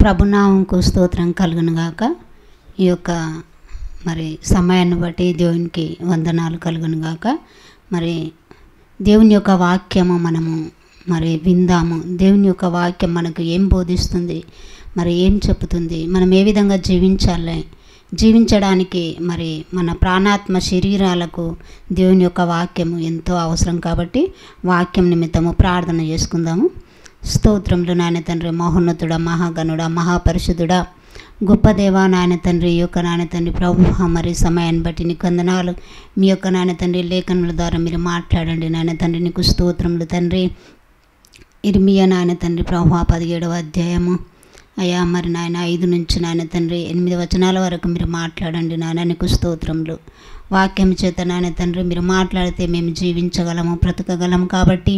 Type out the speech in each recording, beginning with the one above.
ప్రభునామంకు స్తోత్రం కలుగును గాక. ఈ యొక్క మరి సమయాన్ని బట్టి దేవునికి వందనాలు కలుగును గాక. మరి దేవుని యొక్క వాక్యము మనము మరి విందాము. దేవుని యొక్క వాక్యం మనకు ఏం బోధిస్తుంది, మరి ఏం చెప్తుంది, మనం ఏ విధంగా జీవించడానికి మరి మన ప్రాణాత్మ శరీరాలకు దేవుని యొక్క వాక్యము ఎంతో అవసరం. కాబట్టి వాక్యం నిమిత్తము ప్రార్థన చేసుకుందాము. స్తోత్రములు నాయన తండ్రి, మహోన్నతుడా, మహాగణుడా, మహాపరిశుద్ధుడా, గొప్ప దేవా నాయన తండ్రి, ఈ యొక్క నాయన తండ్రి ప్రభు మరి సమయాన్ని బట్టి నీకు వందనాలు. మీ యొక్క నాయన తండ్రి లేఖనముల ద్వారా మీరు మాట్లాడండి నాయన తండ్రి. నీకు స్తోత్రములు తండ్రి. ఇర్మియా నాయన తండ్రి ప్రభు 17వ అధ్యాయము అయ్యా మరి నాయన 5 నుంచి నాయన తండ్రి 8 వచనాల వరకు మీరు మాట్లాడండి నాయన. నీకు స్తోత్రములు. వాక్యం చేత నాయన తండ్రి మీరు మాట్లాడితే మేము జీవించగలము, బ్రతకగలము. కాబట్టి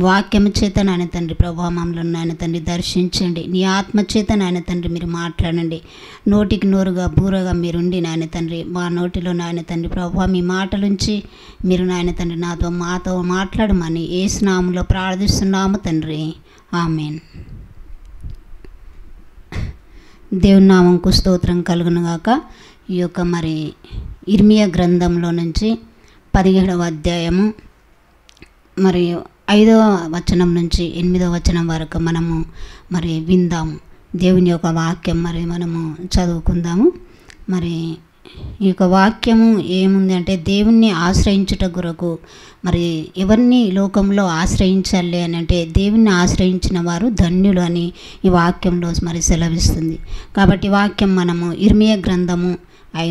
వాక్యం చేత నాయన తండ్రి ప్రభు మమ్మల్ని నాయన తండ్రి దర్శించండి. నీ ఆత్మ చేత నాయన తండ్రి మీరు మాట్లాడండి. నోటికి నోరుగా బూరగా మీరుండి నాయన తండ్రి మా నోటిలో నాయన తండ్రి ప్రభు మీ మాటలుంచి మీరు నాయన తండ్రి మాతో మాట్లాడమని యేసు నామములో ప్రార్థిస్తున్నాము తండ్రి. ఆమేన్. దేవుని నామంకు స్తోత్రం కలుగును గాక. ఈ యొక్క మరి ఇర్మియా గ్రంథంలో నుంచి 17వ అధ్యాయము మరి 5వ వచనం నుంచి 8వ వచనం వరకు మనము మరి విందాము. దేవుని యొక్క వాక్యం మరి మనము చదువుకుందాము. మరి ఈ యొక్క వాక్యము ఏముంది అంటే, దేవుణ్ణి ఆశ్రయించుట కొరకు మరి ఎవరిని లోకంలో ఆశ్రయించాలి అని అంటే దేవుణ్ణి ఆశ్రయించిన వారు ధన్యులు అని ఈ వాక్యంలో మరి సెలవిస్తుంది. కాబట్టి వాక్యం మనము ఇర్మియా గ్రంథము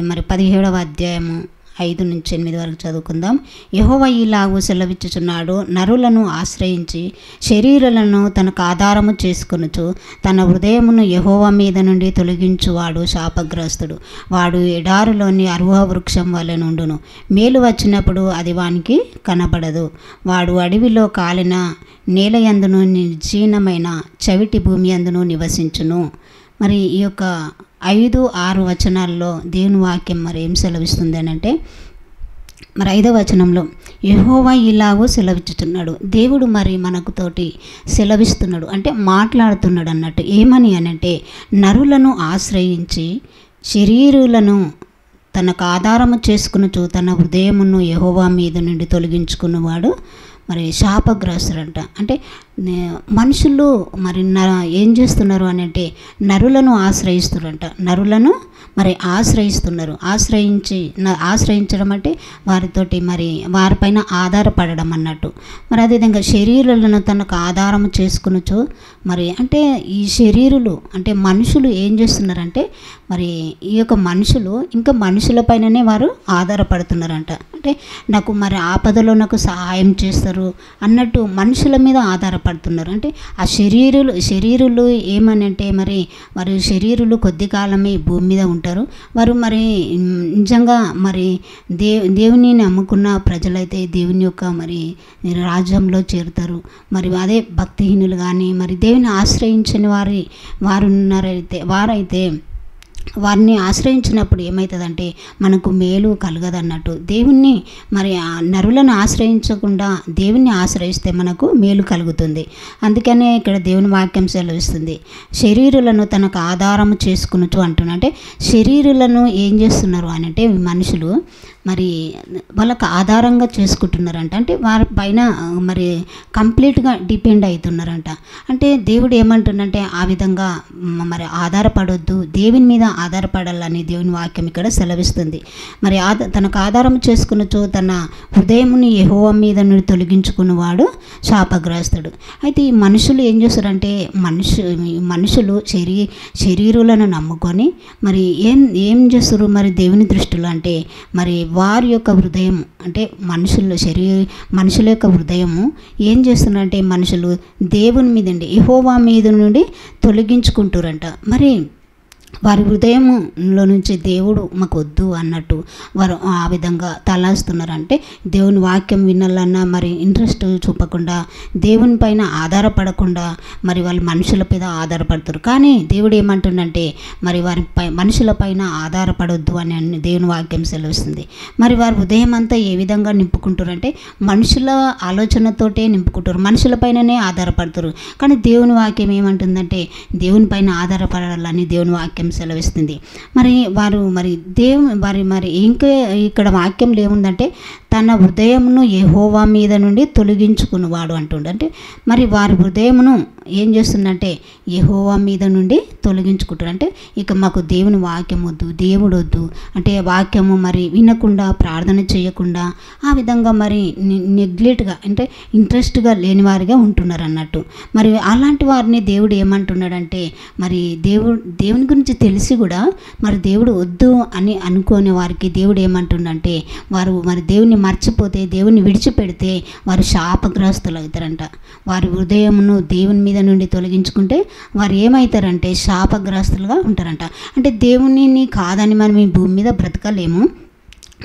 మరి 17వ అధ్యాయము 5 నుంచి 8 వరకు చదువుకుందాం. యెహోవా ఇలాగు సెలవిచ్చుచున్నాడు, నరులను ఆశ్రయించి శరీరాలను తనకు ఆధారము చేసుకొనుచు తన హృదయమును యెహోవా మీద నుండి తొలగించువాడు శాపగ్రస్తుడు. వాడు ఎడారిలోని అరుహ వృక్షం వలె నుండును. మేలు వచ్చినప్పుడు అది వానికి కనబడదు. వాడు అడవిలో కాలిన నేల యందును నిర్జీర్ణమైన చవిటి భూమి యందును నివసించును. మరి ఈ యొక్క 5-6 వచనాల్లో దేవుని వాక్యం మరి ఏం సెలవిస్తుంది అని అంటే, మరి 5వ వచనంలో యెహోవా ఇలాగూ సెలవిచ్చుతున్నాడు. దేవుడు మరి మనకు తోటి సెలవిస్తున్నాడు, అంటే మాట్లాడుతున్నాడు అన్నట్టు. ఏమని అనంటే, నరులను ఆశ్రయించి శరీరులను తనకు ఆధారము చేసుకునుచు తన హృదయమును యెహోవా మీద నుండి తొలగించుకున్నవాడు మరి శాపగ్రస్తుడంట. అంటే మనుషులు మరి ఏం చేస్తున్నారు అని అంటే నరులను ఆశ్రయిస్తున్నారంట. నరులను మరి ఆశ్రయించడం అంటే వారితోటి మరి వారిపైన ఆధారపడడం అన్నట్టు. మరి అదేవిధంగా శరీరాలను తనకు ఆధారం చేసుకునొచ్చు. మరి అంటే ఈ శరీరులు అంటే మనుషులు ఏం చేస్తున్నారంటే మరి ఈ యొక్క మనుషులు ఇంకా మనుషులపైననే వారు ఆధారపడుతున్నారంట. అంటే నాకు మరి ఆపదలో నాకు సహాయం చేస్తారు అన్నట్టు మనుషుల మీద ఆధారపడుతున్నారు. అంటే ఆ శరీరులు ఏమని అంటే మరి వారి శరీరులు కొద్ది కాలమే భూమి మీద ఉంటారు. వారు మరి నిజంగా మరి దేవుని నమ్ముకున్న ప్రజలైతే దేవుని యొక్క మరి రాజ్యంలో చేరుతారు. మరి అదే భక్తిహీనులు కానీ మరి దేవుని ఆశ్రయించని వారైతే వారిని ఆశ్రయించినప్పుడు ఏమవుతుందంటే మనకు మేలు కలగదన్నట్టు. దేవుణ్ణి మరి నరులను ఆశ్రయించకుండా దేవుణ్ణి ఆశ్రయిస్తే మనకు మేలు కలుగుతుంది. అందుకనే ఇక్కడ దేవుని వాక్యం సెలవిస్తుంది, శరీరులను తనకు ఆధారము చేసుకునొచ్చు అంటున్నా. అంటే శరీరులను ఏం చేస్తున్నారు అని అంటే మనుషులు మరి వాళ్ళకు ఆధారంగా చేసుకుంటున్నారంట. అంటే వారి పైన మరి కంప్లీట్గా డిపెండ్ అవుతున్నారంట. అంటే దేవుడు ఏమంటుందంటే ఆ విధంగా మరి ఆధారపడొద్దు, దేవుని మీద ఆధారపడాలని దేవుని వాక్యం ఇక్కడ సెలవిస్తుంది. మరి తనకు ఆధారం చేసుకునొచ్చు తన హృదయముని యెహోవా మీద నుండి తొలగించుకున్నవాడు శాపగ్రస్తుడు. అయితే ఈ మనుషులు ఏం చేస్తారంటే మనుషులు శరీరులను నమ్ముకొని మరి ఏం చేస్తారు మరి దేవుని దృష్టిలో అంటే మరి వారి యొక్క హృదయం అంటే మనుషుల యొక్క హృదయము ఏం చేస్తున్నారంటే మనుషులు దేవుని మీద యెహోవా మీద నుండి తొలగించుకుంటారంట. మరి వారి హృదయంలో నుంచి దేవుడు మాకు వద్దు అన్నట్టు వారు ఆ విధంగా తలాస్తున్నారంటే దేవుని వాక్యం వినాలన్నా మరి ఇంట్రెస్ట్ చూపకుండా దేవుని పైన ఆధారపడకుండా మరి వాళ్ళు మనుషుల మీద ఆధారపడతారు. కానీ దేవుడు ఏమంటుండంటే మరి వారి మనుషుల పైన ఆధారపడొద్దు అని దేవుని వాక్యం సెలవిస్తుంది. మరి వారి హృదయం అంతా ఏ విధంగా నింపుకుంటారంటే మనుషుల ఆలోచనతోటే నింపుకుంటారు, మనుషుల పైననే ఆధారపడతారు. కానీ దేవుని వాక్యం ఏమంటుందంటే దేవుని పైన ఆధారపడాలని దేవుని వాక్యం సెలవిస్తుంది. మరి వారు మరి ఇంకా ఇక్కడ వాక్యంలో ఏముందంటే తన హృదయమును యెహోవా మీద నుండి తొలగించుకునేవాడు అంటుండే. అంటే మరి వారి హృదయమును ఏం చేస్తుందంటే యెహోవా మీద నుండి తొలగించుకుంటాడు. అంటే ఇక మాకు దేవుని వాక్యం వద్దు, దేవుడు వద్దు అంటే వాక్యము మరి వినకుండా ప్రార్థన చేయకుండా ఆ విధంగా మరి నెగ్లెక్ట్గా అంటే ఇంట్రెస్ట్గా లేని వారిగా ఉంటున్నారు అన్నట్టు. మరి అలాంటి వారిని దేవుడు ఏమంటున్నాడంటే మరి దేవుని గురించి తెలిసి కూడా మరి దేవుడు వద్దు అని అనుకోని వారికి దేవుడు ఏమంటుండంటే వారు మరి దేవుని మర్చిపోతే దేవుని విడిచిపెడితే వారు శాపగ్రస్తులు అవుతారంట. వారి హృదయమును దేవుని మీద నుండి తొలగించుకుంటే వారు ఏమవుతారంటే శాపగ్రస్తులుగా ఉంటారంట. అంటే దేవునిని కాదని మనం ఈ భూమి మీద బ్రతకలేము,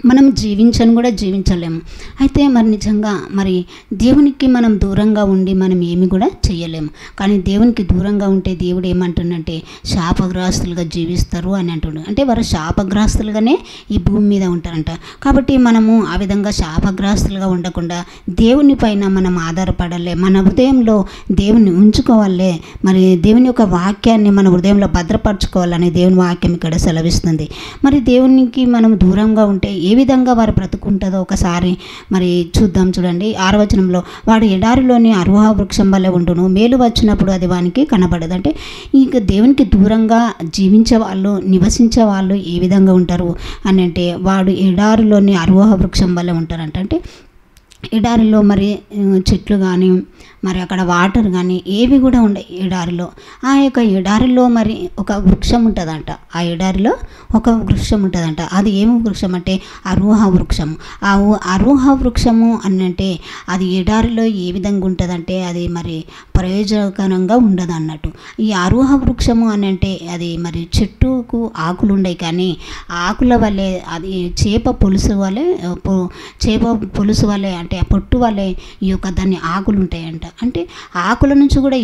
మనం జీవించలేము. అయితే మరి నిజంగా మరి దేవునికి మనం దూరంగా ఉండి మనం ఏమి కూడా చేయలేము. కానీ దేవునికి దూరంగా ఉంటే దేవుడు ఏమంటుండంటే శాపగ్రస్తులుగా జీవిస్తారు అని అంటున్నాడు. అంటే వారు శాపగ్రస్తులుగానే ఈ భూమి మీద ఉంటారంట. కాబట్టి మనము ఆ విధంగా శాపగ్రస్తులుగా ఉండకుండా దేవుని పైన మనం ఆధారపడాలి, మన హృదయంలో దేవుని ఉంచుకోవాలి, మరి దేవుని యొక్క వాక్యాన్ని మన హృదయంలో భద్రపరచుకోవాలని దేవుని వాక్యం ఇక్కడ సెలవిస్తుంది. మరి దేవునికి మనం దూరంగా ఉంటే ఏ విధంగా వారు బ్రతుకుంటుందో ఒకసారి మరి చూద్దాం. చూడండి 6వ వచనంలో వాడు ఎడారిలోని అరుహ వృక్షం వలె ఉండును, మేలు వచ్చినప్పుడు అది వానికి కనబడదు. అంటే ఇక దేవునికి దూరంగా జీవించే వాళ్ళు నివసించే వాళ్ళు ఏ విధంగా ఉంటారు అని అంటే వాడు ఎడారిలోని అరుహ వృక్షం వలె ఉంటారంట. అంటే ఎడారిలో మరి చెట్లు కానీ మరి అక్కడ వాటర్ కానీ ఏవి కూడా ఉండవు ఎడారిలో. ఆ యొక్క ఎడారిలో మరి ఒక వృక్షం ఉంటుందంట, ఆ ఎడారిలో ఒక వృక్షం ఉంటుందంట. అది ఏమి వృక్షం అంటే అరుహ వృక్షము. ఆ అరుహ వృక్షము అని అంటే అది ఎడారిలో ఏ విధంగా ఉంటుందంటే అది మరి ప్రయోజనకరంగా ఉండదు అన్నట్టు. ఈ అరుహ వృక్షము అని అంటే అది మరి చెట్టుకు ఆకులు ఉండవు, కానీ ఆకుల వల్లే అది చేప పులుసు వలె అంటే ఆ పొట్టు వలె ఈ యొక్క దాన్ని ఆకులు ఉంటాయంట. అంటే ఆకుల నుంచి కూడా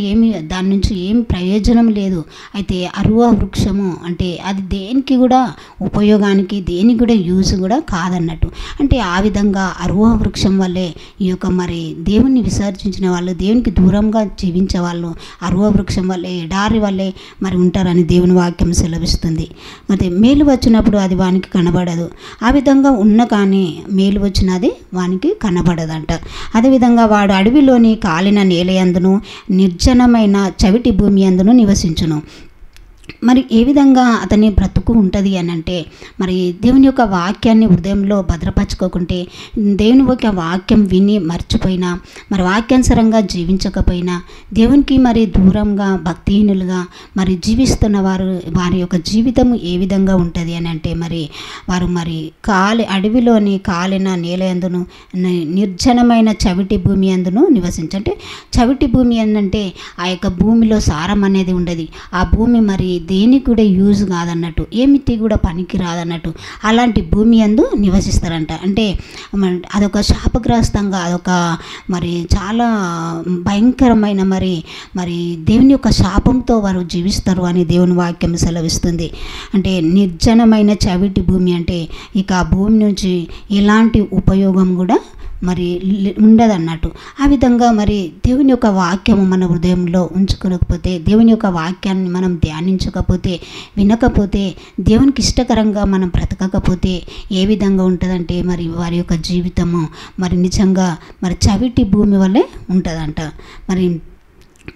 దాని నుంచి ఏం ప్రయోజనం లేదు. అయితే అరుహ వృక్షము అంటే అది దేనికి కూడా ఉపయోగానికి దేనికి కూడా యూజ్ కూడా కాదన్నట్టు. అంటే ఆ విధంగా అరుహ వృక్షం వల్లే ఈ యొక్క మరి దేవుణ్ణి విసర్జించిన వాళ్ళు, దేవునికి దూరంగా జీవించే వాళ్ళు అరుహ వృక్షం వల్లే ఎడారి వల్లే మరి ఉంటారని దేవుని వాక్యం సెలవిస్తుంది. మరి మేలు వచ్చినప్పుడు అది వానికి కనబడదు, ఆ విధంగా ఉన్న కానీ మేలు వచ్చినది వానికి కనబడదంట. అదేవిధంగా వాడు అడవిలోని కాలిన నేలయందును నిర్జనమైన చవిటి భూమి యందును నివసించును. మరి ఏ విధంగా అతని బ్రతుకు ఉంటుంది అని అంటే మరి దేవుని యొక్క వాక్యాన్ని హృదయంలో భద్రపరచుకోకుంటే, దేవుని యొక్క వాక్యం విని మర్చిపోయినా, మరి వాక్యానుసారంగా జీవించకపోయినా, దేవునికి మరి దూరంగా భక్తిహీనులుగా మరి జీవిస్తున్న వారి యొక్క జీవితం ఏ విధంగా ఉంటుంది అని అంటే మరి వారు మరి అడవిలోని కాలిన నేల యందును నిర్జనమైన చవిటి భూమి యందును నివసించంటే చవిటి భూమి ఏంటంటే ఆ యొక్క భూమిలో సారం అనేది ఉండదు, ఆ భూమి మరి దేనికి కూడా యూజ్ కాదన్నట్టు, ఏమిటి కూడా పనికి రాదన్నట్టు అలాంటి భూమి యందు నివసిస్తారంట. అంటే అదొక శాపగ్రస్తంగా అదొక మరి చాలా భయంకరమైన మరి దేవుని యొక్క శాపంతో వారు జీవిస్తారు అని దేవుని వాక్యం సెలవిస్తుంది. అంటే నిర్జనమైన చవిటి భూమి అంటే ఇక ఆ భూమి నుంచి ఎలాంటి ఉపయోగం కూడా మరి ఉండదన్నట్టు. ఆ విధంగా మరి దేవుని యొక్క వాక్యము మన హృదయంలో ఉంచుకోకపోతే, దేవుని యొక్క వాక్యాన్ని మనం ధ్యానించకపోతే, వినకపోతే, దేవునికి ఇష్టకరంగా మనం బ్రతకకపోతే ఏ విధంగా ఉంటుందంటే మరి వారి యొక్క జీవితము మరి నిజంగా మరి చవిటి భూమి వల్లే ఉంటుందంట. మరి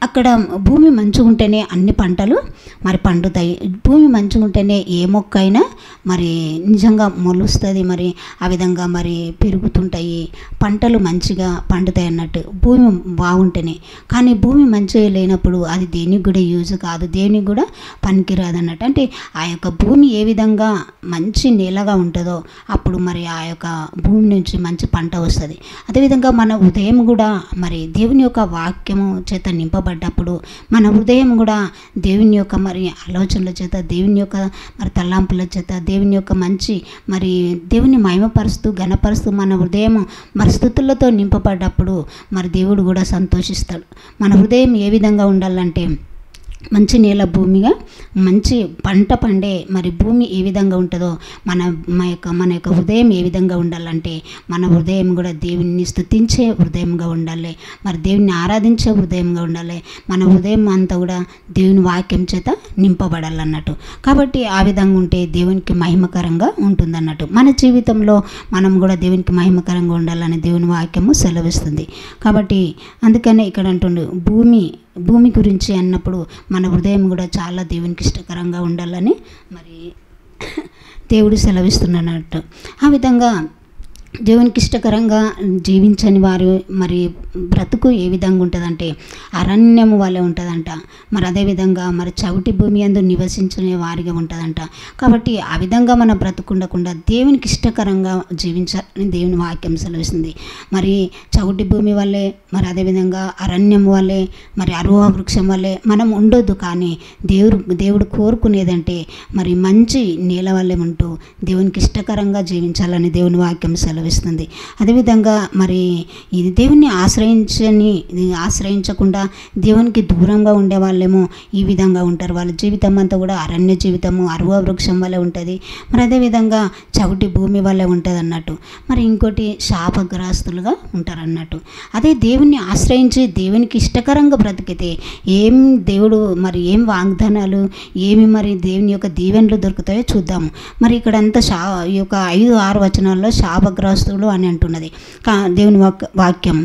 అక్కడ భూమి మంచిగా ఉంటేనే అన్ని పంటలు మరి పండుతాయి, భూమి మంచిగా ఉంటేనే ఏ మొక్క అయినా మరి నిజంగా మొలుస్తుంది, మరి ఆ విధంగా మరి పెరుగుతుంటాయి, పంటలు మంచిగా పండుతాయి అన్నట్టు భూమి బాగుంటేనే. కానీ భూమి మంచిగా లేనప్పుడు అది దేనికి కూడా యూజ్ కాదు, దేనికి కూడా పనికిరాదు అన్నట్టు. అంటే ఆ యొక్క భూమి ఏ విధంగా మంచి నేలగా ఉంటుందో అప్పుడు మరి ఆ యొక్క భూమి నుంచి మంచి పంట వస్తుంది. అదేవిధంగా మన ఉదయం కూడా మరి దేవుని యొక్క వాక్యము చేత నింప నింపబడ్డప్పుడు మన హృదయం కూడా దేవుని యొక్క మరి ఆలోచనల చేత, దేవుని యొక్క మరి తల్లాంపుల చేత, దేవుని యొక్క మంచి మరి దేవుని మహిమపరుస్తూ ఘనపరుస్తూ మన హృదయం మరి స్తుతులతో నింపబడ్డప్పుడు మరి దేవుడు కూడా సంతోషిస్తాడు. మన హృదయం ఏ విధంగా ఉండాలంటే మంచి నేల భూమిగా మంచి పంట పండే మరి భూమి ఏ విధంగా ఉంటుందో మన యొక్క హృదయం ఏ విధంగా ఉండాలంటే మన హృదయం కూడా దేవుని స్తుతించే హృదయంగా ఉండాలి, మరి దేవుని ఆరాధించే హృదయంగా ఉండాలి. మన హృదయం అంతా కూడా దేవుని వాక్యం చేత నింపబడాలన్నట్టు. కాబట్టి ఆ విధంగా ఉంటే దేవునికి మహిమకరంగా ఉంటుందన్నట్టు. మన జీవితంలో మనం కూడా దేవునికి మహిమకరంగా ఉండాలని దేవుని వాక్యము సెలవిస్తుంది. కాబట్టి అందుకనే ఇక్కడ అంటుండు భూమి గురించి అన్నప్పుడు మన హృదయం కూడా చాలా దేవునికి ఇష్టకరంగా ఉండాలని మరి దేవుడు సెలవిస్తున్నట్టు. ఆ విధంగా దేవునికి ఇష్టకరంగా జీవించని వారు మరి బ్రతుకు ఏ విధంగా ఉంటుందంటే అరణ్యము వలె ఉంటుందంట. మరి అదేవిధంగా మరి చవిటి భూమి యందు నివసించే వారిగా ఉంటుందంట. కాబట్టి ఆ విధంగా మన బ్రతుకుండకుండా దేవునికి ఇష్టకరంగా జీవించాలని దేవుని వాక్యం సెలవిస్తుంది. మరి చవిటి భూమి వల్లే మరి అదేవిధంగా అరణ్యం వల్లే మరి అరువ వృక్షం వల్లే మనం ఉండొద్దు. కానీ దేవుడు కోరుకునేదంటే మరి మంచి నేల వల్లే ఉంటూ దేవునికి ఇష్టకరంగా జీవించాలని దేవుని వాక్యం సెలవిస్తుంది. అదేవిధంగా మరి ఇది దేవుని ఆశ్రయించకుండా దేవునికి దూరంగా ఉండే వాళ్ళేమో ఈ విధంగా ఉంటారు. వాళ్ళ జీవితం అంతా కూడా అరణ్య జీవితము, అరువ వృక్షం వల్లే ఉంటుంది. మరి అదేవిధంగా చవిటి భూమి వల్లే ఉంటుంది అన్నట్టు. మరి ఇంకోటి శాపగ్రస్తులుగా ఉంటారు అన్నట్టు. అదే దేవుని ఆశ్రయించి దేవునికి ఇష్టకరంగా బ్రతికితే దేవుడు మరి ఏం వాగ్దానాలు ఏమి మరి దేవుని యొక్క దీవెనలు దొరుకుతాయో చూద్దాము. మరి ఇక్కడంతా ఈ యొక్క 5-6 వచనాల్లో శాపగ్రస్తులు అని అంటున్నది దేవుని వాక్యం.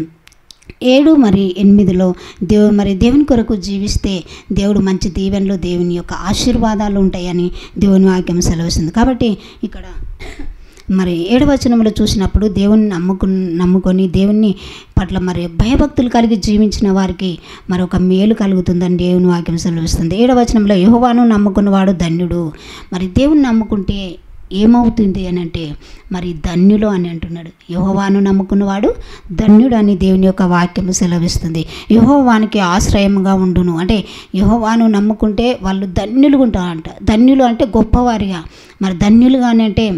7 మరి 8లో దేవుని కొరకు జీవిస్తే దేవుడు మంచి దీవెనలు, దేవుని యొక్క ఆశీర్వాదాలు ఉంటాయని దేవుని వాక్యం సెలవిస్తుంది. కాబట్టి ఇక్కడ మరి 7వ వచనంలో చూసినప్పుడు దేవుని నమ్ముకొని దేవుని పట్ల మరి భయభక్తులు కలిగి జీవించిన వారికి మరి ఒక మేలు కలుగుతుందని దేవుని వాక్యం సెలవిస్తుంది. 7వ వచనంలో యెహోవాను నమ్ముకున్నవాడు ధన్యుడు. మరి దేవుని నమ్ముకుంటే ఏమవుతుంది అని అంటే మరి ధన్యులు అని అంటున్నాడు. యెహోవాను నమ్ముకున్నవాడు ధన్యుడు అని దేవుని యొక్క వాక్యము సెలవిస్తుంది. యెహోవానికి ఆశ్రయముగా ఉండును అంటే యెహోవాను నమ్ముకుంటే వాళ్ళు ధన్యులుగా ఉంటారంట. ధన్యులు అంటే గొప్పవారిగా, మరి ధన్యులుగా అని అంటే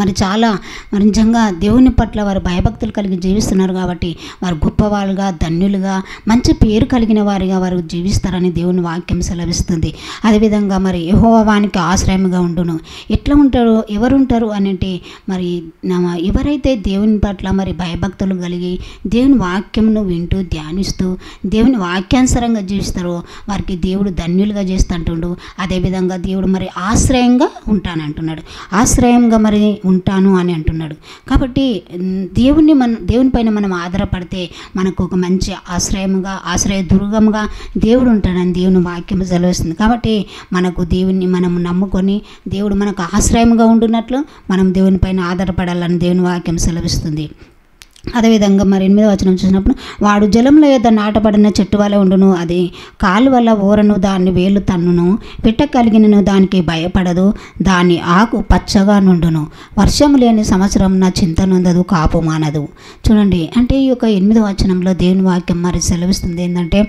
మరి చాలా మరి నిజంగా దేవుని పట్ల వారు భయభక్తులు కలిగి జీవిస్తున్నారు కాబట్టి వారు గొప్పవాళ్ళుగా, ధన్యులుగా, మంచి పేరు కలిగిన వారిగా వారు జీవిస్తారని దేవుని వాక్యం సెలవిస్తుంది. అదేవిధంగా మరి యెహోవానికి ఆశ్రయముగా ఉండును. ఎట్లా ఉంటారు, ఎవరు ఉంటారు అని అంటే మరి ఎవరైతే దేవుని పట్ల మరి భయభక్తులు కలిగి దేవుని వాక్యమును వింటూ ధ్యానిస్తూ దేవుని వాక్యానుసారంగా జీవిస్తారో వారికి దేవుడు ధన్యులుగా చేస్తుంటుండు. అదేవిధంగా దేవుడు మరి ఆశ్రయంగా ఉంటానంటున్నాడు. ఆశ్రయంగా మరి ఉంటాను అని అంటున్నాడు. కాబట్టి దేవునిపైన మనం ఆధారపడితే మనకు ఒక మంచి ఆశ్రయ దుర్గముగా దేవుడు ఉంటాడని దేవుని వాక్యం సెలవిస్తుంది. కాబట్టి మనకు దేవుని మనం నమ్ముకొని దేవుడు మనకు ఆశ్రయంగా ఉండున్నట్లు మనం దేవునిపైన ఆధారపడాలని దేవుని వాక్యం సెలవిస్తుంది. అదేవిధంగా మరి 8వ వచనం చూసినప్పుడు వాడు జలముల యొద్ద నాటబడిన చెట్టు వలె ఉండును. అది కాలు వల్ల ఊరను, దాన్ని వేలు తన్నును, పిట్ట కలిగినను దానికి భయపడదు, దాని ఆకు పచ్చగా నుండును. వర్షము లేని సంవత్సరం నా చింత నొందదు, కాపు మానదు. చూడండి, అంటే ఈ యొక్క 8వ వచనంలో దేవుని వాక్యం మరి సెలవిస్తుంది ఏంటంటే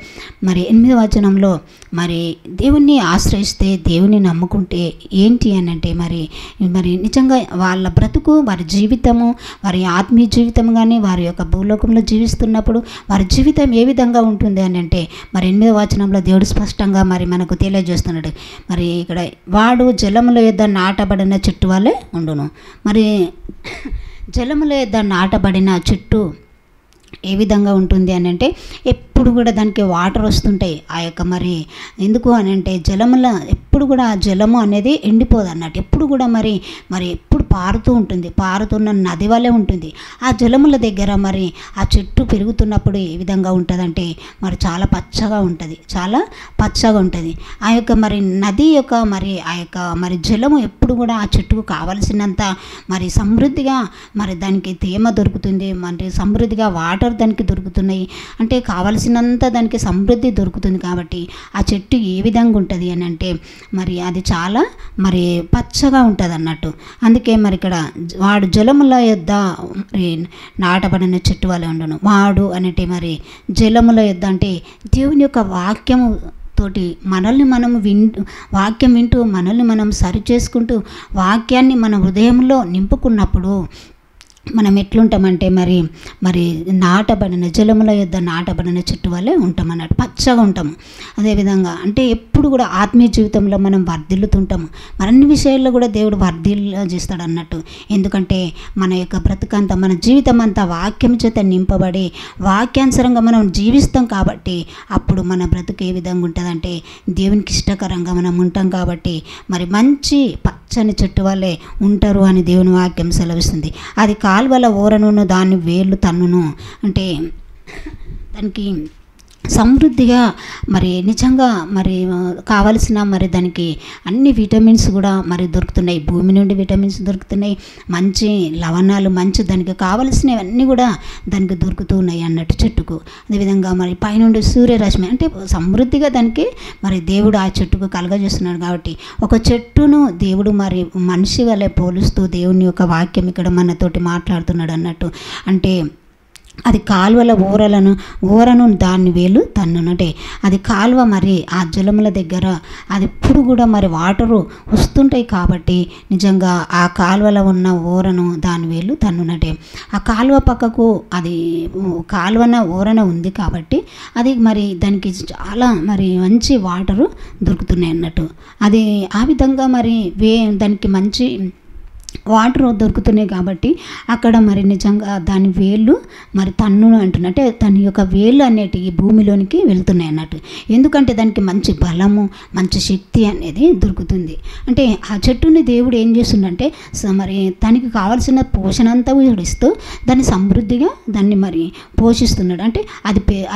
మరి 8వ వచనంలో మరి దేవుణ్ణి ఆశ్రయిస్తే దేవుని నమ్ముకుంటే ఏంటి అని అంటే మరి నిజంగా వాళ్ళ బ్రతుకు, వారి జీవితము, వారి ఆత్మీయ జీవితం కానీ వారి యొక్క భూలోకంలో జీవిస్తున్నప్పుడు వారి జీవితం ఏ విధంగా ఉంటుంది అని అంటే మరి 8వ వచనంలో దేవుడు స్పష్టంగా మరి మనకు తెలియజేస్తున్నాడు. మరి ఇక్కడ వాడు జలముల యొద్ద నాటబడిన చెట్టు వలె ఉండును. మరి జలముల యొద్ద నాటబడిన చెట్టు ఏ విధంగా ఉంటుంది అని అంటే ఎప్పుడు కూడా దానికి వాటర్ వస్తుంటాయి. ఆ యొక్క మరి ఎందుకు అని అంటే జలముల ఎప్పుడు కూడా ఆ జలము అనేది ఎండిపోదు అన్నట్టు. ఎప్పుడు కూడా మరి ఎప్పుడు పారుతూ ఉంటుంది, పారుతున్న నది వలె ఉంటుంది. ఆ జలముల దగ్గర మరి ఆ చెట్టు పెరుగుతున్నప్పుడు ఏ విధంగా ఉంటుందంటే మరి చాలా పచ్చగా ఉంటుంది, చాలా పచ్చగా ఉంటుంది. ఆ యొక్క మరి నది యొక్క మరి ఆ యొక్క మరి జలము ఎప్పుడు కూడా ఆ చెట్టుకు కావలసినంత మరి సమృద్ధిగా మరి దానికి తేమ దొరుకుతుంది, మరి సమృద్ధిగా వాటర్ దానికి దొరుకుతున్నాయి. అంటే కావలసిన కావలసినంత దానికి సమృద్ధి దొరుకుతుంది. కాబట్టి ఆ చెట్టు ఏ విధంగా ఉంటుంది అని అంటే మరి అది చాలా మరి పచ్చగా ఉంటుంది అన్నట్టు. అందుకే మరి ఇక్కడ వాడు జలముల యొద్ద మరి నాటబడిన చెట్టు వలె ఉండును. వాడు అంటే మరి జలముల యొద్ద అంటే దేవుని యొక్క వాక్యము తోటి మనల్ని మనం వాక్యం వింటూ మనల్ని మనం సరి చేసుకుంటూ వాక్యాన్ని మన హృదయంలో నింపుకున్నప్పుడు మనం ఎట్లుంటామంటే మరి నాటబడిన జలముల యొద్ద నాటబడిన చెట్టు వల్లే ఉంటాం అన్నట్టు, పచ్చగా ఉంటాము. అదేవిధంగా అంటే ఎప్పుడు కూడా ఆత్మీయ జీవితంలో మనం వర్ధిల్లుతుంటాము. మరన్ని విషయాల్లో కూడా దేవుడు వర్ధిల్ల చేస్తాడు అన్నట్టు. ఎందుకంటే మన యొక్క బ్రతుకంతా మన జీవితం అంతా వాక్యం చేత నింపబడి వాక్యానుసారంగా మనం జీవిస్తాం. కాబట్టి అప్పుడు మన బ్రతుకు ఏ విధంగా ఉంటుందంటే దేవునికి ఇష్టకరంగా మనం ఉంటాం. కాబట్టి మరి మంచి పచ్చని చెట్టు వల్లే ఉంటారు అని దేవుని వాక్యం సెలవిస్తుంది. అది కాలువల ఓరను దాని వేళ్ళు తన్నును అంటే దానికి సమృద్ధిగా మరి నిజంగా మరి కావలసిన మరి దానికి అన్ని విటమిన్స్ కూడా మరి దొరుకుతున్నాయి. భూమి నుండి విటమిన్స్ దొరుకుతున్నాయి, మంచి లవణాలు, మంచి దానికి కావలసినవన్నీ కూడా దానికి దొరుకుతూ ఉన్నాయి అన్నట్టు చెట్టుకు. అదేవిధంగా మరి పైనుండి సూర్యరశ్మి అంటే సమృద్ధిగా దానికి మరి దేవుడు ఆ చెట్టుకు కలగజేస్తున్నాడు. కాబట్టి ఒక చెట్టును దేవుడు మరి మనిషి వలె పోలుస్తూ దేవుని యొక్క వాక్యం ఇక్కడ మనతోటి మాట్లాడుతున్నాడు అన్నట్టు. అంటే అది కాలువల ఓరను దాన్ని వేలు తన్నునంటే అది కాలువ మరి ఆ జలముల దగ్గర అది ఎప్పుడు కూడా మరి వాటరు వస్తుంటాయి. కాబట్టి నిజంగా ఆ కాలువలో ఉన్న ఓరను దాని వేలు తన్నునటే ఆ కాలువ పక్కకు అది ఓరన ఉంది. కాబట్టి అది మరి దానికి చాలా మరి మంచి వాటరు దొరుకుతున్నాయి అన్నట్టు. అది ఆ విధంగా మరి దానికి మంచి వాటర్ దొరుకుతున్నాయి. కాబట్టి అక్కడ మరి నిజంగా దాని వేళ్ళు మరి తన్నును అంటున్నట్టే తన యొక్క వేళ్ళు అనేటివి భూమిలోనికి వెళ్తున్నాయి అన్నట్టు. ఎందుకంటే దానికి మంచి బలము, మంచి శక్తి అనేది దొరుకుతుంది. అంటే ఆ చెట్టుని దేవుడు ఏం చేస్తుందంటే మరి దానికి కావాల్సిన పోషణ అంతా ఇస్తూ దాన్ని సమృద్ధిగా దాన్ని మరి పోషిస్తున్నాడు. అంటే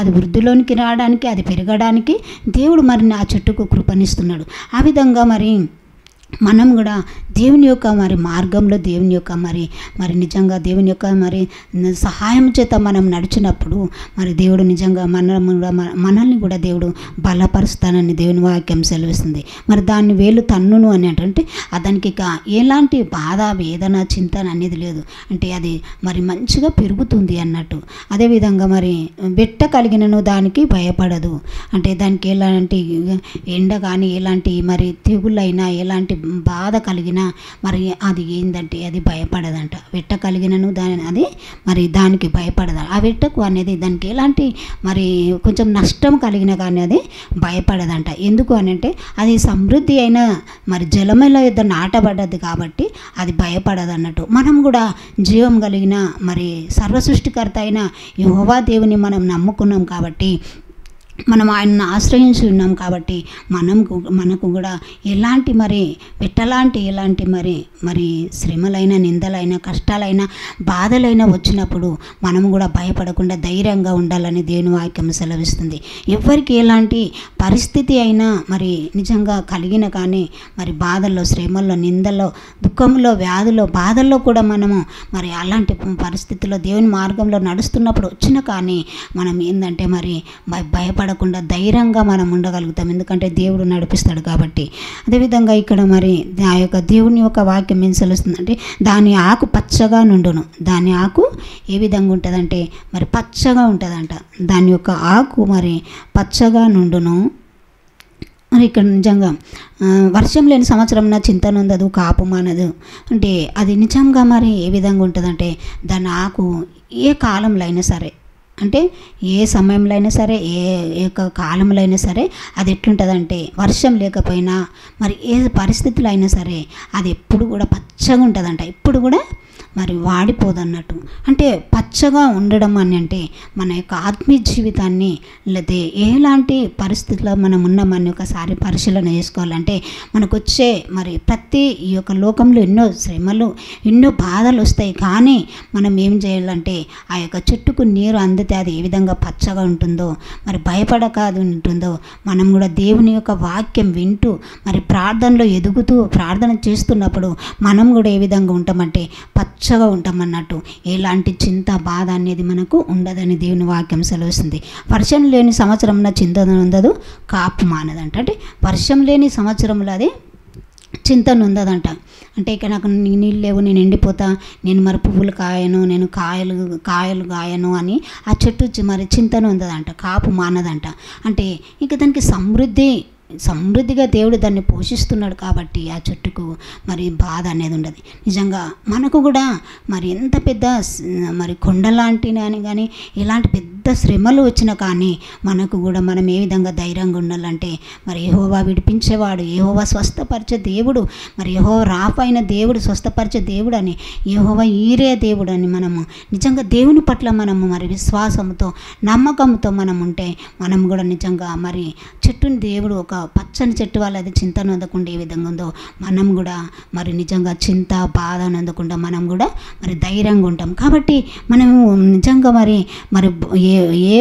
అది వృద్ధిలోనికి రావడానికి, అది పెరగడానికి దేవుడు మరి ఆ చెట్టుకు కృపనిస్తున్నాడు. ఆ విధంగా మరి మనం కూడా దేవుని యొక్క మరి మార్గంలో దేవుని యొక్క మరి నిజంగా దేవుని యొక్క మరి సహాయం చేత మనం నడిచినప్పుడు మరి దేవుడు నిజంగా మనల్ని కూడా దేవుడు బలపరుస్తానని దేవుని వాక్యం సెలవిస్తుంది. మరి దాన్ని వేలు తన్నును అని అంటే దానికి ఇక ఎలాంటి బాధ, వేదన, చింతన అనేది లేదు. అంటే అది మరి మంచిగా పెరుగుతుంది అన్నట్టు. అదేవిధంగా మరి బెట్ట కలిగినను దానికి భయపడదు. అంటే దానికి ఎలాంటి ఎండ కానీ ఎలాంటి మరి తెగుళ్ళైనా ఎలాంటి బాధ కలిగిన మరి అది ఏంటంటే అది భయపడదంట. వెట్ట కలిగినను అది మరి దానికి భయపడదు. ఆ వెట్టకు అనేది దానికి ఎలాంటి మరి కొంచెం నష్టం కలిగిన కానీ అది భయపడదంట. ఎందుకు అని అంటే అది సమృద్ధి అయిన మరి జలముల యొద్ద నాటబడ్డది కాబట్టి అది భయపడదు అన్నట్టు. మనం కూడా జీవం కలిగిన మరి సర్వసృష్టికర్త అయిన యెహోవా దేవుని మనం నమ్ముకున్నాం. కాబట్టి మనం ఆయన్ని ఆశ్రయించి ఉన్నాం. కాబట్టి మనకు కూడా ఎలాంటి మరి ఎలాంటి మరి శ్రమలైన, నిందలైన, కష్టాలైన, బాధలైనా వచ్చినప్పుడు మనం కూడా భయపడకుండా ధైర్యంగా ఉండాలని దేవుని వాక్యం సెలవిస్తుంది. ఎవరికి ఎలాంటి పరిస్థితి అయినా మరి నిజంగా కలిగిన కానీ మరి బాధల్లో, శ్రమల్లో, నిందల్లో, దుఃఖంలో, వ్యాధుల్లో, బాధల్లో కూడా మనము మరి అలాంటి పరిస్థితుల్లో దేవుని మార్గంలో నడుస్తున్నప్పుడు వచ్చిన కానీ మనం ఏంటంటే మరి భయపడకుండా ధైర్యంగా మనం ఉండగలుగుతాం. ఎందుకంటే దేవుడు నడిపిస్తాడు కాబట్టి. అదేవిధంగా ఇక్కడ మరి ఆ యొక్క దేవుని యొక్క వాక్యం ఏం సెలవుస్తుందంటే దాని ఆకు పచ్చగా నుండును. దాని ఆకు ఏ విధంగా ఉంటుందంటే మరి పచ్చగా ఉంటుందంట. దాని యొక్క ఆకు మరి పచ్చగా నుండును. మరి ఇక్కడ నిజంగా వర్షం లేని సంవత్సరం చింతన ఉండదు, కాపు మానదు. అంటే అది నిజంగా మరి ఏ విధంగా ఉంటుందంటే దాని ఆకు ఏ కాలంలో అయినా సరే, అంటే ఏ సమయంలో అయినా సరే, ఏ యొక్క కాలంలో అయినా సరే అది ఎట్లుంటుందంటే వర్షం లేకపోయినా మరి ఏ పరిస్థితుల్లో అయినా సరే అది ఎప్పుడు కూడా పచ్చగా ఉంటుందంట. ఎప్పుడు కూడా మరి వాడిపోదన్నట్టు. అంటే పచ్చగా ఉండడం అని అంటే మన యొక్క ఆత్మీయ జీవితాన్ని లేకపోతే ఎలాంటి పరిస్థితుల్లో మనం ఉన్నామని ఒకసారి పరిశీలన చేసుకోవాలంటే మనకు వచ్చే మరి ప్రతి ఈ యొక్క లోకంలో ఎన్నో శ్రమలు, ఎన్నో బాధలు వస్తాయి. కానీ మనం ఏం చేయాలంటే ఆ యొక్క చెట్టుకు నీరు అందితే అది ఏ విధంగా పచ్చగా ఉంటుందో, మరి భయపడక అది ఉంటుందో, మనం కూడా దేవుని యొక్క వాక్యం వింటూ మరి ప్రార్థనలో ఎదుగుతూ ప్రార్థన చేస్తున్నప్పుడు మనం కూడా ఏ విధంగా ఉంటామంటే పచ్చ పచ్చగా ఉంటాం అన్నట్టు. ఎలాంటి చింత బాధ అనేది మనకు ఉండదని దేవుని వాక్యం సెలవుస్తుంది. వర్షం లేని సంవత్సరంలో చింత ఉండదు, కాపు మానదంట. అంటే వర్షం లేని సంవత్సరంలో అది చింత ఉండదంట. అంటే ఇక్కడ నాకు నీళ్ళు లేవు, నేను ఎండిపోతా, నేను మరి పువ్వులు కాయను, నేను కాయలు కాయను అని ఆ చెట్టు మరి చింతన ఉండదంట, కాపు మానదంట. అంటే ఇక దానికి సమృద్ధిగా దేవుడు దాన్ని పోషిస్తున్నాడు కాబట్టి ఆ చెట్టుకు మరి బాధ అనేది ఉండదు. నిజంగా మనకు కూడా మరి ఎంత పెద్ద మరి కొండలాంటి అని కానీ ఇలాంటి పెద్ద శ్రమలు వచ్చినా కానీ మనకు కూడా మనం ఏ విధంగా ధైర్యంగా ఉండాలంటే మరి యెహోవా విడిపించేవాడు, యెహోవా స్వస్థపరిచే దేవుడు, మరి యెహోవా రాపైన దేవుడు, స్వస్థపరిచే దేవుడు అని, యెహోవా ఈరే దేవుడు అని మనము నిజంగా దేవుని పట్ల మనము మరి విశ్వాసంతో నమ్మకంతో మనం ఉంటే మనం కూడా నిజంగా మరి చెట్టుని దేవుడు ఒక పచ్చని చెట్టు వాళ్ళది చింత నొందకుండా ఏ విధంగా ఉందో మనం కూడా మరి నిజంగా చింత బాధ నొందకుండా మనం కూడా మరి ధైర్యంగా ఉంటాం. కాబట్టి మనము నిజంగా మరి ఏ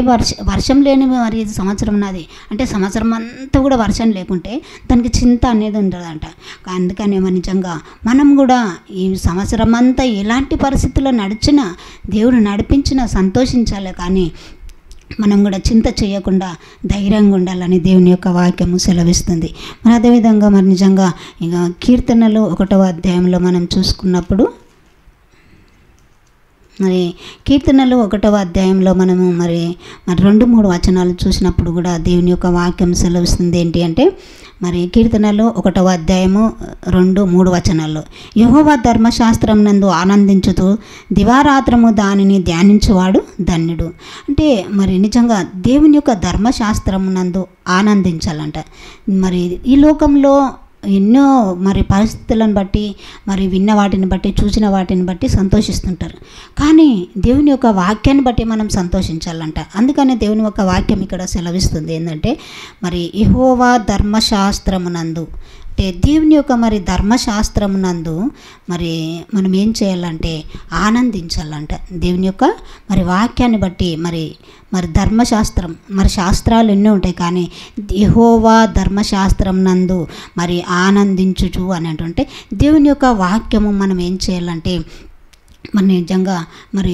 వర్షం లేని మరి సంవత్సరం నాది అంటే సంవత్సరం అంతా కూడా వర్షం లేకుంటే దానికి చింత అనేది ఉండదంట. అందుకని మరి నిజంగా మనం కూడా ఈ సంవత్సరం అంతా ఎలాంటి పరిస్థితుల్లో నడిచినా దేవుడు నడిపించినా సంతోషించాలి. కానీ మనం కూడా చింత చేయకుండా ధైర్యంగా ఉండాలని దేవుని యొక్క వాక్యము సెలవిస్తుంది. మరి అదేవిధంగా మరి నిజంగా ఇక కీర్తనలు 1వ అధ్యాయంలో మనం చూసుకున్నప్పుడు మరి కీర్తనలు 1వ అధ్యాయంలో మనము మరి 2-3 వచనాలు చూసినప్పుడు కూడా దేవుని యొక్క వాక్యం సెలవిస్తుంది. ఏంటి అంటే మరి కీర్తనలు 1వ అధ్యాయము 2-3 వచనాల్లో యెహోవా ధర్మశాస్త్రం నందు ఆనందించుతూ దివారాత్రము దానిని ధ్యానించువాడు ధన్యుడు. అంటే మరి నిజంగా దేవుని యొక్క ధర్మశాస్త్రం నందు ఆనందించాలంట. మరి ఈ లోకంలో ఎన్నో మరి పరిస్థితులను బట్టి మరి విన్న వాటిని బట్టి చూసిన వాటిని బట్టి సంతోషిస్తుంటారు. కానీ దేవుని యొక్క వాక్యాన్ని బట్టి మనం సంతోషించాలంట. అందుకనే దేవుని యొక్క వాక్యం ఇక్కడ సెలవిస్తుంది ఏంటంటే మరి యెహోవా ధర్మశాస్త్రమునందు అంటే దేవుని యొక్క మరి ధర్మశాస్త్రమునందు మరి మనం ఏం చేయాలంటే ఆనందించాలంట. దేవుని యొక్క మరి వాక్యాన్ని బట్టి మరి ధర్మశాస్త్రం మరి శాస్త్రాలు ఎన్నో ఉంటాయి, కానీ యెహోవా ధర్మశాస్త్రం నందు మరి ఆనందించుచు అని అంటుంటే దేవుని యొక్క వాక్యము మనం ఏం చేయాలంటే మరి నిజంగా మరి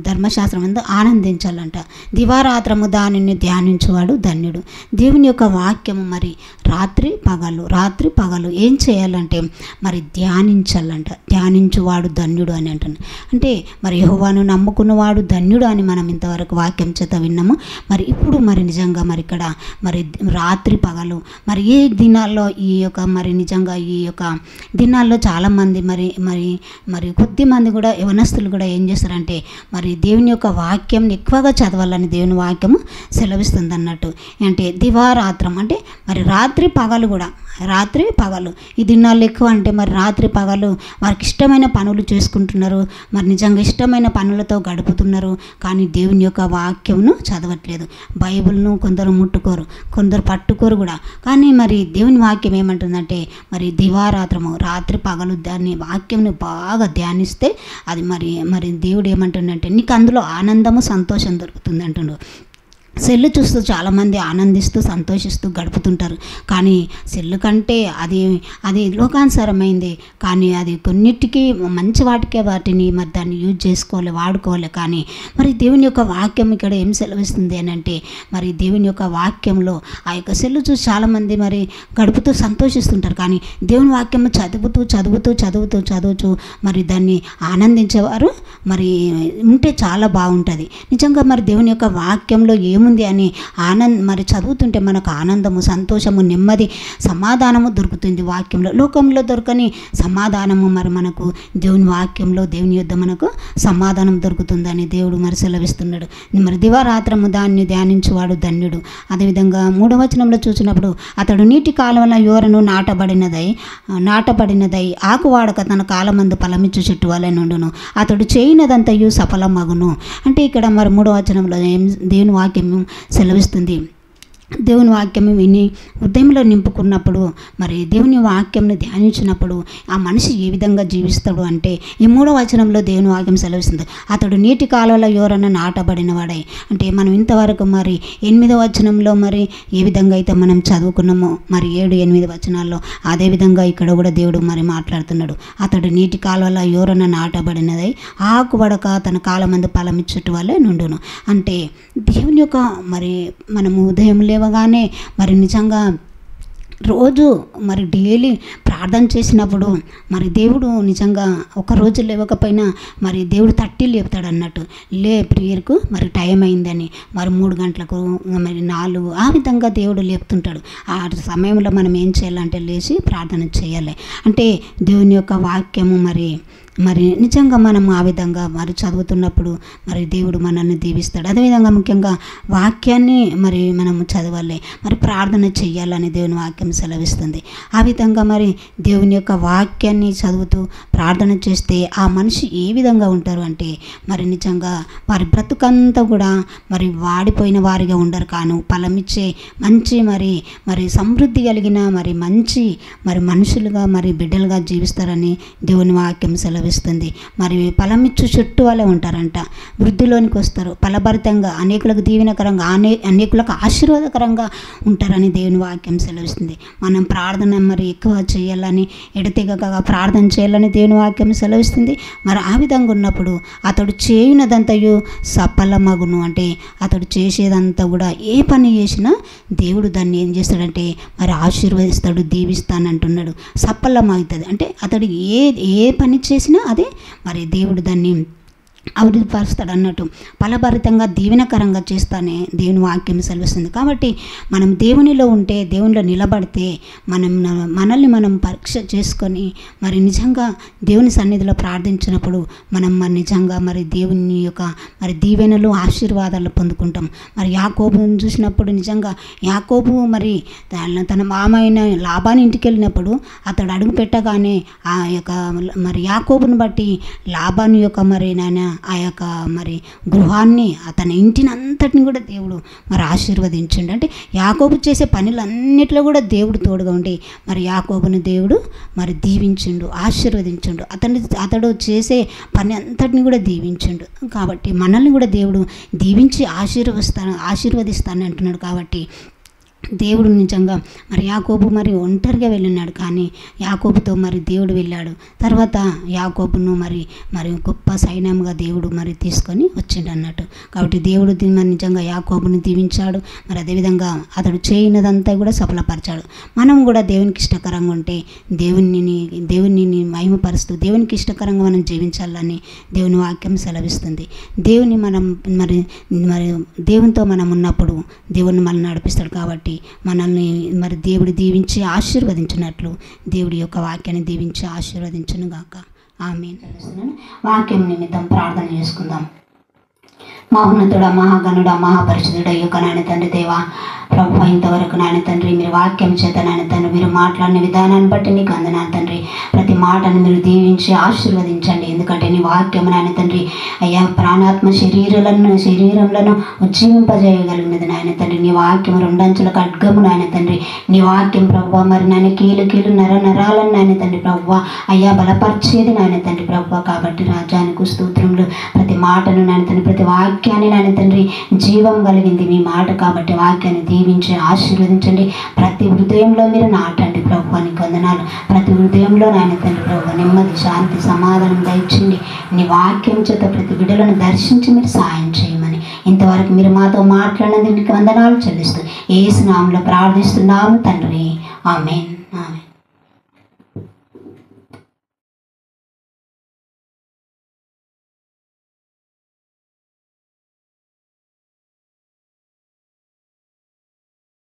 ధర్మశాస్త్రం అందు ఆనందించాలంట. దివారాత్రము దానిని ధ్యానించువాడు ధన్యుడు. దేవుని యొక్క వాక్యము మరి రాత్రి పగలు ఏం చేయాలంటే మరి ధ్యానించాలంట. ధ్యానించువాడు ధన్యుడు అని అంటున్నాడు. అంటే మరి యెహోవాను నమ్ముకున్నవాడు ధన్యుడు అని మనం ఇంతవరకు వాక్యం చేత విన్నాము. మరి ఇప్పుడు మరి నిజంగా మరి ఇక్కడ మరి రాత్రి పగలు మరి ఈ దినాల్లో ఈ యొక్క మరి నిజంగా ఈ యొక్క దినాల్లో చాలామంది మరి కొద్ది మంది కూడా యవనస్తులు కూడా ఏం చేస్తారంటే మరి దేవుని యొక్క వాక్యం ఎక్కువగా చదవాలని దేవుని వాక్యము సెలవిస్తుంది అన్నట్టు. అంటే దివారాత్రం అంటే మరి రాత్రి పగలు ఈ దినాల్లో ఎక్కువ అంటే మరి రాత్రి పగలు వారికి ఇష్టమైన పనులు చేసుకుంటున్నారు, మరి నిజంగా ఇష్టమైన పనులతో గడుపుతున్నారు. కానీ దేవుని యొక్క వాక్యంను చదవట్లేదు. బైబిల్ను కొందరు ముట్టుకోరు, కొందరు పట్టుకోరు కూడా. కానీ మరి దేవుని వాక్యం ఏమంటుందంటే మరి దివారాత్రము రాత్రి పగలు దాన్ని వాక్యంను బాగా ధ్యానిస్తే అది మరి దేవుడు ఏమంటుందంటే నీకు అందులో ఆనందము సంతోషం దొరుకుతుంది అంటుండు. సెల్లు చూస్తూ చాలామంది ఆనందిస్తూ సంతోషిస్తూ గడుపుతుంటారు. కానీ సెల్లు కంటే అది లోకానుసారమైంది, కానీ అది కొన్నిటికి మంచి వాటికే వాటిని మరి దాన్ని యూజ్ చేసుకోవాలి, వాడుకోవాలి. కానీ మరి దేవుని యొక్క వాక్యం ఇక్కడ ఏం సెలవిస్తుంది అని అంటే మరి దేవుని యొక్క వాక్యంలో ఆ యొక్క సెల్లు చూసి చాలామంది మరి గడుపుతూ సంతోషిస్తుంటారు. కానీ దేవుని వాక్యము చదువుతూ మరి దాన్ని ఆనందించేవారు మరి ఉంటే చాలా బాగుంటుంది. నిజంగా మరి దేవుని యొక్క వాక్యంలో ఏముంది అని మరి చదువుతుంటే మనకు ఆనందము, సంతోషము, నెమ్మది, సమాధానము దొరుకుతుంది. వాక్యంలో లోకంలో దొరకని సమాధానము మరి మనకు దేవుని వాక్యంలో దేవుని యొద్ద మనకు సమాధానం దొరుకుతుందని దేవుడు మరి సెలవిస్తున్నాడు. మరి దివారాత్రము దాన్ని ధ్యానించువాడు ధన్యుడు. అదేవిధంగా 3వ వచనంలో చూసినప్పుడు అతడు నీటి కాలువల యోరను నాటబడినదై ఆకువాడక తన కాలమందు ఫలమిచ్చు చెట్టు వలె నుండును, అతడు చేయనదంతయు సఫలమగును. అంటే ఇక్కడ మరి 3వ వచనంలో దేవుని వాక్యం సెలవిస్తుంది దేవుని వాక్యం విని హృదయంలో నింపుకున్నప్పుడు మరి దేవుని వాక్యంను ధ్యానించినప్పుడు ఆ మనిషి ఏ విధంగా జీవిస్తాడు అంటే ఈ 3వ వచనంలో దేవుని వాక్యం సెలవిస్తుంది, అతడు నీటి కాలువల యోరన నాటబడిన వాడే. అంటే మనం ఇంతవరకు మరి 8వ వచనంలో మరి ఏ విధంగా అయితే మనం చదువుకున్నామో మరి 7, 8 వచనాల్లో అదే విధంగా ఇక్కడ కూడా దేవుడు మరి మాట్లాడుతున్నాడు. అతడు నీటి కాలువల యోరన నాటబడినదై ఆకుపడక తన కాలమందు ఫలమిచ్చుట వల్లే నుండును. అంటే దేవుని యొక్క మరి మనము ఉదయం లేవగానే మరి నిజంగా రోజు మరి డైలీ ప్రార్థన చేసినప్పుడు మరి దేవుడు నిజంగా ఒక రోజు లేవకపోయినా మరి దేవుడు తట్టి లేపుతాడు అన్నట్టు. ప్రేయర్కు మరి టైం అయిందని మరి 3 గంటలకు మరి 4 ఆ విధంగా దేవుడు లేపుతుంటాడు. ఆ సమయంలో మనం ఏం చేయాలంటే లేచి ప్రార్థన చేయాలి. అంటే దేవుని యొక్క వాక్యము మరి నిజంగా మనం ఆ విధంగా మరి చదువుతున్నప్పుడు మరి దేవుడు మనల్ని దీవిస్తాడు. అదేవిధంగా ముఖ్యంగా వాక్యాన్ని మరి మనము చదవాలి, మరి ప్రార్థన చేయాలని దేవుని వాక్యం సెలవిస్తుంది. ఆ విధంగా మరి దేవుని యొక్క వాక్యాన్ని చదువుతూ ప్రార్థన చేస్తే ఆ మనిషి ఏ విధంగా ఉంటారు అంటే మరి నిజంగా వారి బ్రతుకంతా కూడా మరి వాడిపోయిన వారిగా ఉండరు, కాను ఫలమిచ్చే మంచి మరి సమృద్ధి కలిగిన మరి మంచి మరి మనుషులుగా మరి బిడ్డలుగా జీవిస్తారని దేవుని వాక్యం సెలవిస్తుంది. మరి ఫలమిచ్చు చెట్టు వాళ్ళే ఉంటారంట. వృద్ధిలోనికి వస్తారు, ఫలభరితంగా, అనేకులకు దీవెనకరంగా, అనేకులకు ఆశీర్వాదకరంగా ఉంటారని దేవుని వాక్యం సెలవిస్తుంది. మనం ప్రార్థన మరి ఎక్కువ చేయాలని, ఎడతెగక ప్రార్థన చేయాలని దేవుని వాక్యం సెలవిస్తుంది. మరి ఆ విధంగా ఉన్నప్పుడు అతడు చేయునదంతయు సఫలమగును. అంటే అతడు చేసేదంతా కూడా ఏ పని చేసినా దేవుడు దాన్ని ఏం చేస్తాడంటే మరి ఆశీర్వదిస్తాడు, దీవిస్తానంటున్నాడు, సఫలమవుతుంది. అంటే అతడు ఏ పని చేసినా అదే మరి దేవుడు దాన్ని అభివృద్ధిపరుస్తాడు అన్నట్టు. ఫలభరితంగా దీవెనకరంగా చేస్తానే దేవుని వాక్యం సెలవిస్తుంది. కాబట్టి మనం దేవునిలో ఉంటే, దేవునిలో నిలబడితే మనల్ని మనం పరీక్ష చేసుకొని మరి నిజంగా దేవుని సన్నిధిలో ప్రార్థించినప్పుడు మనం మరి నిజంగా మరి దేవుని యొక్క మరి దీవెనలు ఆశీర్వాదాలు పొందుకుంటాం. మరి యాకోబుని చూసినప్పుడు నిజంగా యాకోబు మరి తన మామైన లాబాని ఇంటికి వెళ్ళినప్పుడు అతడు అడుగు పెట్టగానే ఆ యొక్క మరి యాకోబుని బట్టి లాబాని యొక్క మరి నాయన ఆ యొక్క మరి గృహాన్ని, అతని ఇంటిని అంతటిని కూడా దేవుడు మరి ఆశీర్వదించండి. అంటే యాకోబు చేసే పనులన్నిట్లో కూడా దేవుడు తోడుగా ఉండి మరి యాకోబుని దేవుడు మరి దీవించిండు, ఆశీర్వదించిండు. అతడు చేసే పని అంతటిని కూడా దీవించిండు. కాబట్టి మనల్ని కూడా దేవుడు దీవించి ఆశీర్వదిస్తాను అంటున్నాడు. కాబట్టి దేవుడు నిజంగా మరి యాకోబు మరి ఒంటరిగా వెళ్ళినాడు, కానీ యాకోబుతో మరి దేవుడు వెళ్ళాడు. తర్వాత యాకోబును మరి గొప్ప సైన్యంగా దేవుడు మరి తీసుకొని వచ్చిండు అన్నట్టు. కాబట్టి దేవుడు మరి నిజంగా యాకోబుని దీవించాడు. మరి అదేవిధంగా అతడు చేయనదంతా కూడా సఫలపరిచాడు. మనం కూడా దేవునికి ఇష్టకరంగా ఉంటే దేవుని మహిమపరుస్తూ దేవునికి ఇష్టకరంగా మనం జీవించాలని దేవుని వాక్యం సెలవిస్తుంది. దేవుని మనం మరి దేవునితో మనం ఉన్నప్పుడు దేవుని మనల్ని నడిపిస్తాడు. కాబట్టి మనల్ని మరి దేవుడు దీవించి ఆశీర్వదించినట్లు దేవుడి యొక్క వాక్యాన్ని దీవించి ఆశీర్వదించును గాక. ఆమేన్. వాక్యం నిమిత్తం ప్రార్థన చేసుకుందాం. మహోన్నతుడా, మహాగణుడా, మహాపరిశుద్ధుడా యొక్క నాయన తండ్రి దేవా, ప్రభు ఇంతవరకు నాయన తండ్రి మీరు వాక్యం చేత నాయన తండ్రి మీరు మాట్లాడిన విధానాన్ని బట్టి నీకు వందనాలు తండ్రి. ప్రతి మాటను మీరు దీవించి ఆశీర్వదించండి. ఎందుకంటే నీ వాక్యం నాయన తండ్రి అయ్యా ప్రాణాత్మ శరీరంలో ఉజ్జీవింపజేయగలిగినది నాయన తండ్రి. నీ వాక్యం 2 అంచుల ఖడ్గము నాయన తండ్రి. నీ వాక్యం ప్రభు మరి నాయన కీలు నరాలను నాయన తండ్రి ప్రభు అయ్యా బలపరిచేది నాయన తండ్రి ప్రభు. కాబట్టి రాజానికి స్తోత్రములు. ప్రతి మాటను నాయన తండ్రి, ప్రతి వాక్యాన్ని నాయన తండ్రి జీవం కలిగింది మీ మాట. కాబట్టి వాక్యాన్ని దీవించి ఆశీర్వదించండి. ప్రతి హృదయంలో మీరు నాటండి ప్రభు. నీకు వందనాలు. ప్రతి హృదయంలో నాయన తండ్రి ప్రభు నెమ్మది, శాంతి, సమాధానం దయచండి. నీ వాక్యం చేత ప్రతి బిడ్డలను దర్శించి మీరు సాయం చేయమని ఇంతవరకు మీరు మాతో మాట్లాడినందుకు వందనాలు చెల్లిస్తూ యేసు నామములో ప్రార్థిస్తున్నాము తండ్రి. ఆమేన్. ఆమేన్.